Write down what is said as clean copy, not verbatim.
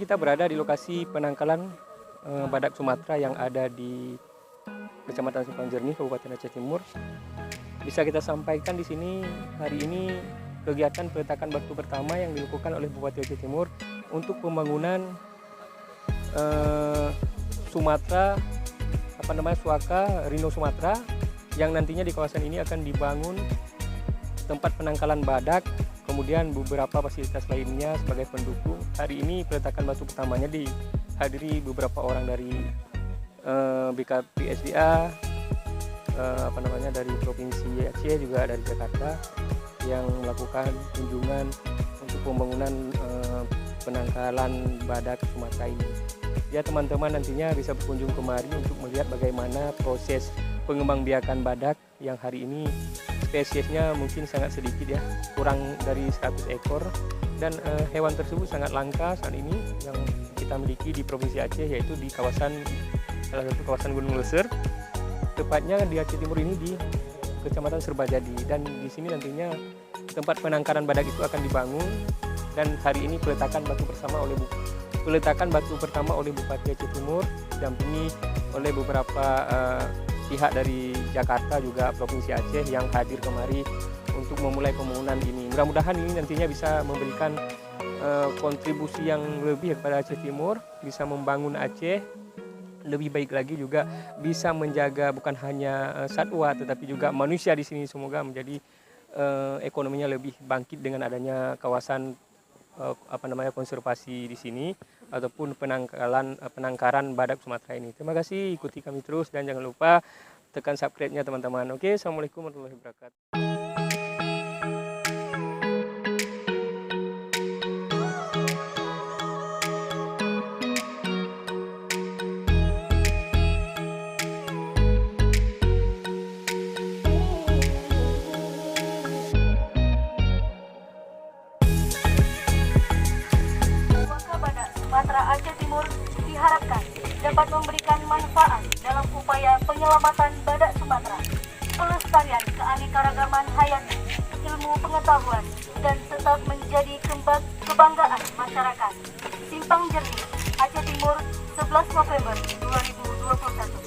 kita berada di lokasi penangkalan badak Sumatera yang ada di Kecamatan Simpang Jernih, Kabupaten Aceh Timur. Bisa kita sampaikan di sini hari ini kegiatan peletakan batu pertama yang dilakukan oleh Bupati Aceh Timur untuk pembangunan Sumatera, Suaka Rino Sumatera, yang nantinya di kawasan ini akan dibangun tempat penangkalan badak, kemudian beberapa fasilitas lainnya sebagai pendukung. Hari ini peletakan batu pertamanya dihadiri beberapa orang dari BKPSDA, dari Provinsi Aceh, juga dari Jakarta, yang melakukan kunjungan untuk pembangunan penangkalan badak Sumatera ini. Ya, teman-teman nantinya bisa berkunjung kemari untuk melihat bagaimana proses pengembangbiakan badak yang hari ini spesiesnya mungkin sangat sedikit ya, kurang dari 100 ekor, dan hewan tersebut sangat langka saat ini yang kita miliki di Provinsi Aceh, yaitu di salah satu kawasan Gunung Leser, tepatnya di Aceh Timur ini di Kecamatan Serbajadi. Dan di sini nantinya tempat penangkaran badak itu akan dibangun, dan hari ini peletakan batu pertama oleh Bupati Aceh Timur, didampingi oleh beberapa pihak dari Jakarta juga Provinsi Aceh yang hadir kemari untuk memulai pembangunan ini. Mudah-mudahan ini nantinya bisa memberikan kontribusi yang lebih kepada Aceh Timur, bisa membangun Aceh lebih baik lagi, juga bisa menjaga bukan hanya satwa tetapi juga manusia di sini. Semoga menjadi ekonominya lebih bangkit dengan adanya kawasan konservasi di sini ataupun penangkaran badak Sumatera ini. Terima kasih, ikuti kami terus dan jangan lupa tekan subscribe-nya teman-teman. Oke, assalamualaikum warahmatullahi wabarakatuh. Sumatera Aceh Timur diharapkan dapat memberikan manfaat dalam upaya penyelamatan badak Sumatera, pelestarian keanekaragaman hayati, ilmu pengetahuan, dan tetap menjadi kebanggaan masyarakat. Simpang Jernih, Aceh Timur, 11 November 2021.